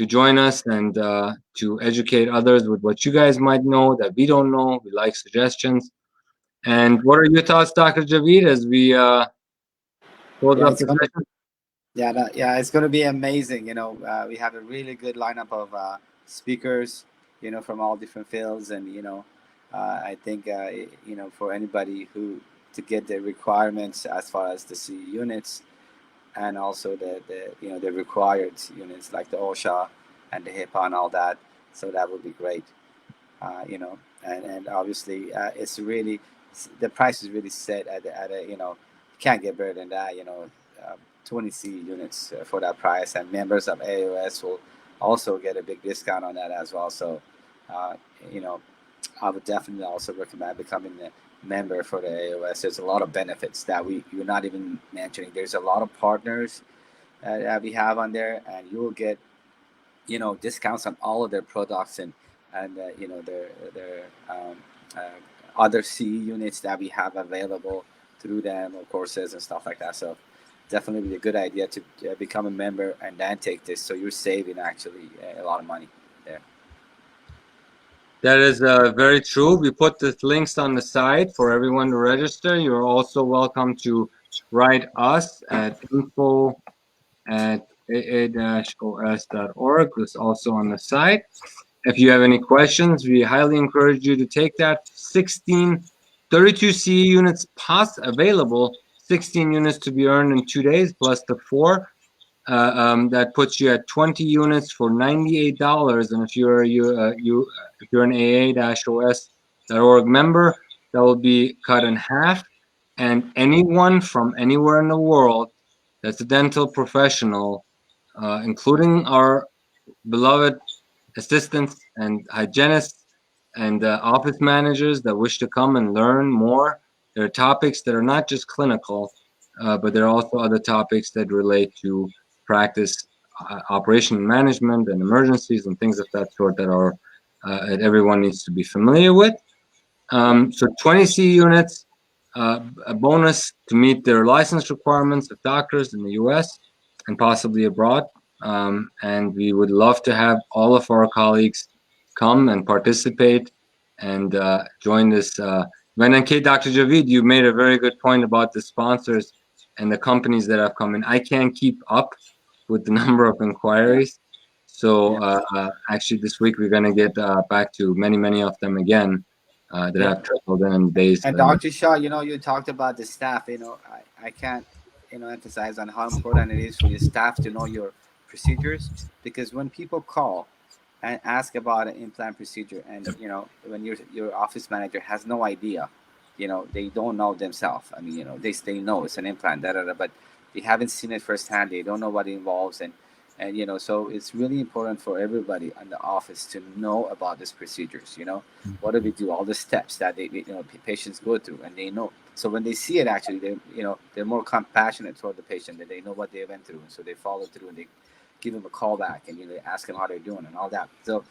join us, and to educate others with what you guys might know that we don't know. We like suggestions. And what are your thoughts, Dr. Javid, as we close up the session? Yeah, it's going to be amazing. We have a really good lineup of speakers, from all different fields, and I think for anybody who to get the requirements as far as the CE units, and also the required units like the OSHA and the HIPAA and all that. So that would be great, and obviously it's really, the price is really set at a you can't get better than that. 20 CE units for that price, and members of AOS will also get a big discount on that as well. So I would definitely also recommend becoming a member for the AOS. There's a lot of benefits that you're not even mentioning. There's a lot of partners that we have on there, and you will get discounts on all of their products and their other CE units that we have available through them, or courses and stuff like that. So definitely be a good idea to become a member and then take this, so you're saving actually a lot of money there. That is very true. We put the links on the side for everyone to register. You're also welcome to write us at info@aa-os.org. It's also on the site. If you have any questions, we highly encourage you to take that. 32 CE units available, 16 units to be earned in 2 days, plus the 4. That puts you at 20 units for $98. And if you're an AA-OS dentalprofessionals.org member, that will be cut in half. And anyone from anywhere in the world that's a dental professional, including our beloved assistants and hygienists and office managers that wish to come and learn more. There are topics that are not just clinical, but there are also other topics that relate to practice, operation and management, and emergencies and things of that sort that are that everyone needs to be familiar with. So 20 C units, a bonus to meet their license requirements of doctors in the U.S. and possibly abroad. And we would love to have all of our colleagues come and participate and join this event. And Dr. Javid, you made a very good point about the sponsors and the companies that have come in. I can't keep up with the number of inquiries. So actually this week we're going to get back to many of them again that have traveled in days. And Dr. Shah, you talked about the staff. I can't, emphasize on how important it is for your staff to know your procedures, because when people call and ask about an implant procedure, and when your office manager has no idea, they don't know themselves. I mean, they know it's an implant, but they haven't seen it firsthand. They don't know what it involves, and so it's really important for everybody in the office to know about these procedures. What do we do, all the steps that patients go through, and they know. So when they see it, actually, they're more compassionate toward the patient, that they know what they went through, and so they follow through, and they give them a call back, and they ask them how they're doing and all that. So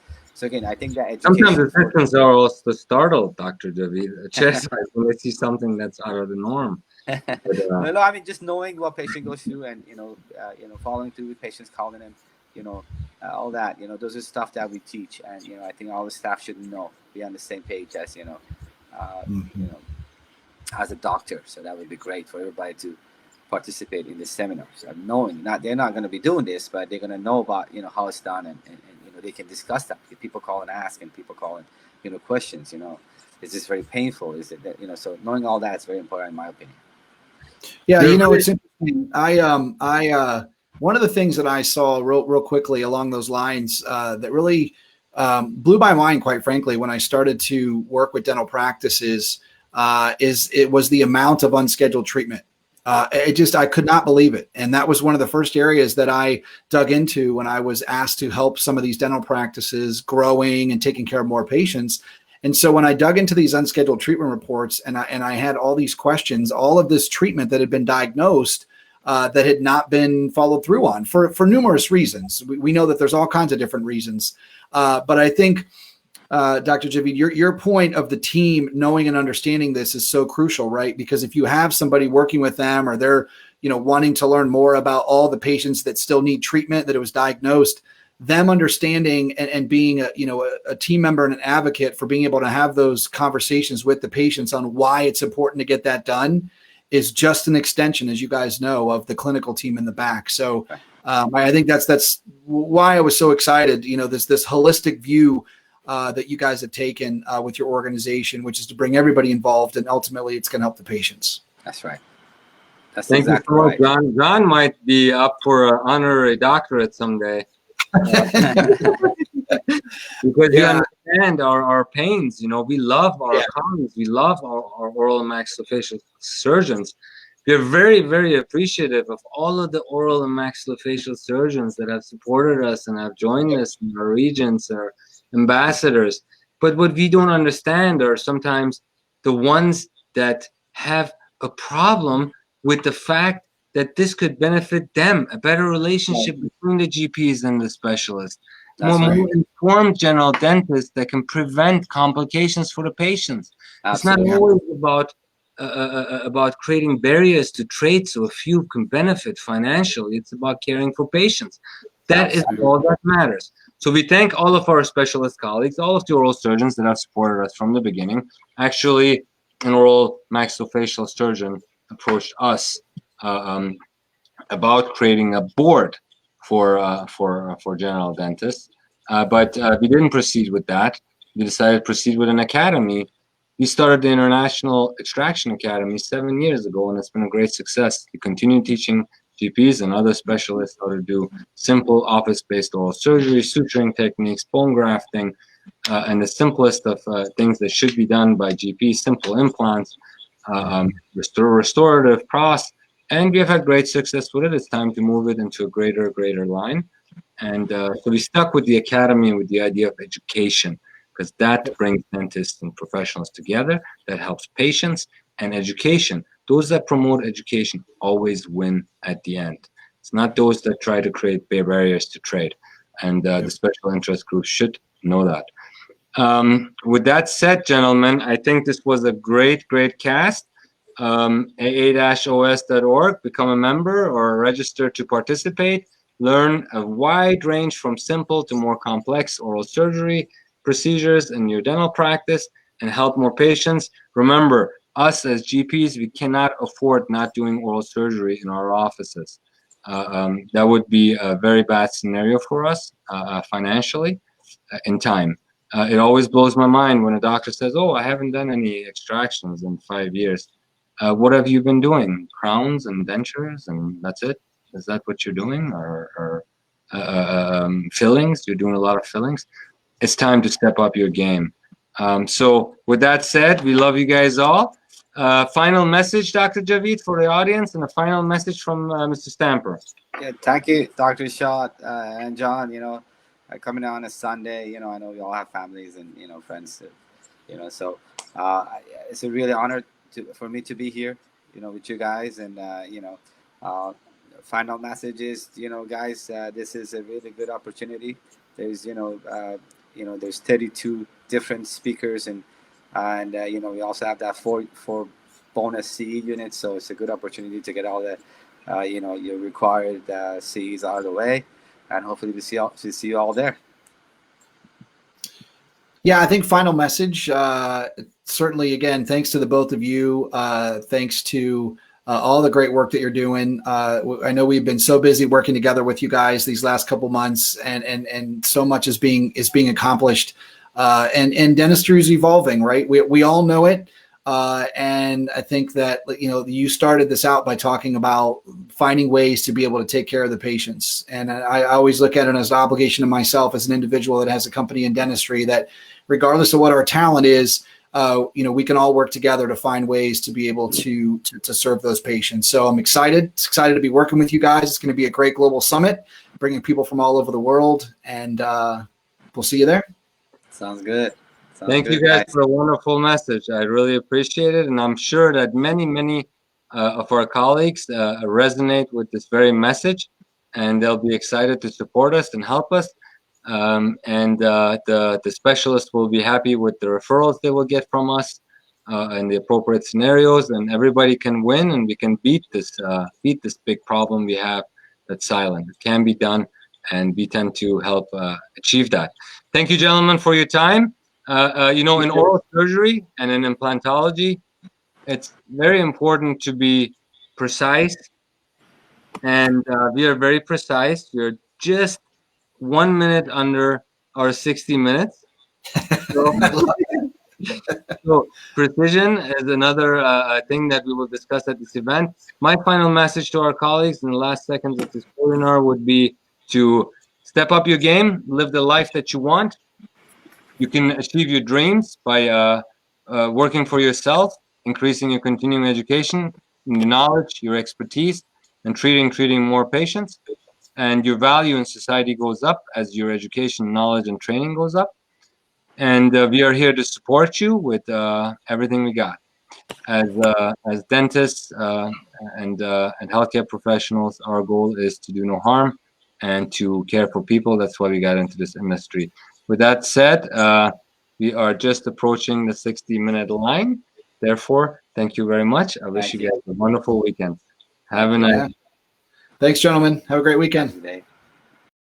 again, I think that education. Sometimes the patients are also startled, Dr. Javid, chest-wise, when they see something that's out of the norm. But, no, I mean, just knowing what patient goes through, and following through with patients, calling them, all that, those are stuff that we teach, and I think all the staff should be on the same page as as a doctor. So that would be great for everybody to participate in the seminars, knowing they're not going to be doing this, but they're going to know about how it's done, and they can discuss that. If people call and ask, and people call and questions, is this very painful? Is it that so knowing all that is very important in my opinion. Yeah, it's interesting. I one of the things that I saw real quickly along those lines that really blew my mind, quite frankly, when I started to work with dental practices, it was the amount of unscheduled treatment. I could not believe it. And that was one of the first areas that I dug into when I was asked to help some of these dental practices growing and taking care of more patients. And so when I dug into these unscheduled treatment reports, and I had all these questions, all of this treatment that had been diagnosed that had not been followed through on for numerous reasons. We know that there's all kinds of different reasons. But I think, Dr. Javid, your point of the team knowing and understanding this is so crucial, right? Because if you have somebody working with them, or they're wanting to learn more about all the patients that still need treatment, that it was diagnosed, them understanding and being a team member and an advocate for being able to have those conversations with the patients on why it's important to get that done is just an extension, as you guys know, of the clinical team in the back. So I think that's why I was so excited. This holistic view that you guys have taken with your organization, which is to bring everybody involved, and ultimately it's going to help the patients. That's right. That's Thank exactly you so right. much, John. John might be up for an honorary doctorate someday. Because you understand our pains. We love our colleagues. We love our oral and maxillofacial surgeons. We're very, very appreciative of all of the oral and maxillofacial surgeons that have supported us and have joined us in our regions, our ambassadors. But what we don't understand are sometimes the ones that have a problem with the fact that this could benefit them, a better relationship between the GPs and the specialists, more informed general dentists that can prevent complications for the patients. Absolutely. It's not always about creating barriers to trade so a few can benefit financially. It's about caring for patients. That is all that matters. So we thank all of our specialist colleagues, all of the oral surgeons that have supported us from the beginning. Actually, an oral maxillofacial surgeon approached us about creating a board for general dentists, but we didn't proceed with that. We decided to proceed with an academy. We started the International Extraction Academy 7 years ago, and it's been a great success. We continue teaching GPs and other specialists how to do simple office-based oral surgery, suturing techniques, bone grafting, and the simplest of things that should be done by GPs, simple implants, restorative pros, and we have had great success with it. It's time to move it into a greater line. And so we stuck with the academy and with the idea of education, because that brings dentists and professionals together, that helps patients, and education. Those that promote education always win at the end. It's not those that try to create barriers to trade. And the special interest groups should know that. With that said, gentlemen, I think this was a great cast. aa-os.org, become a member or register to participate. Learn a wide range from simple to more complex oral surgery procedures in your dental practice and help more patients. Remember, us as GPs, we cannot afford not doing oral surgery in our offices. That would be a very bad scenario for us financially in time. It always blows my mind when a doctor says, "Oh, I haven't done any extractions in 5 years." What have you been doing? Crowns and dentures, and that's it? Is that what you're doing? Or fillings? You're doing a lot of fillings? It's time to step up your game. So with that said, we love you guys all. Final message, Dr. Javid, for the audience, and a final message from Mr. Stamper. Yeah, thank you, Dr. Shah and John. Coming on a Sunday, I know we all have families and friends, so it's a really honor for me to be here, with you guys, and final messages, guys, this is a really good opportunity. There's there's 32 different speakers, and we also have that four bonus CE units, so it's a good opportunity to get all the your required CEs out of the way, and hopefully we see you all there. Yeah, I think final message, certainly, again, thanks to the both of you. Thanks to all the great work that you're doing. I know we've been so busy working together with you guys these last couple months, and so much is being accomplished. And dentistry is evolving, right? We all know it. And I think that, you started this out by talking about finding ways to be able to take care of the patients. And I always look at it as an obligation to myself as an individual that has a company in dentistry, that regardless of what our talent is, we can all work together to find ways to be able to serve those patients. So I'm excited to be working with you guys. It's going to be a great global summit, bringing people from all over the world, and we'll see you there. Sounds good. Thank you guys for a wonderful message. I really appreciate it. And I'm sure that many of our colleagues resonate with this very message, and they'll be excited to support us and help us. The specialists will be happy with the referrals they will get from us and the appropriate scenarios, and everybody can win, and we can beat this big problem we have that's silent. It can be done, and we tend to help achieve that. Thank you, gentlemen, for your time. In oral surgery and in implantology, it's very important to be precise, and we are very precise. We're just 1 minute under our 60 minutes. So precision is another thing that we will discuss at this event. My final message to our colleagues in the last seconds of this webinar would be to step up your game, live the life that you want. You can achieve your dreams by working for yourself, increasing your continuing education, your knowledge, your expertise, and treating more patients. And your value in society goes up as your education, knowledge, and training goes up. And we are here to support you with everything we got. As dentists and healthcare professionals, our goal is to do no harm and to care for people. That's why we got into this industry. With that said, we are just approaching the 60-minute line. Therefore, thank you very much. I wish you guys a wonderful weekend. Have a nice day. Thanks, gentlemen. Have a great weekend.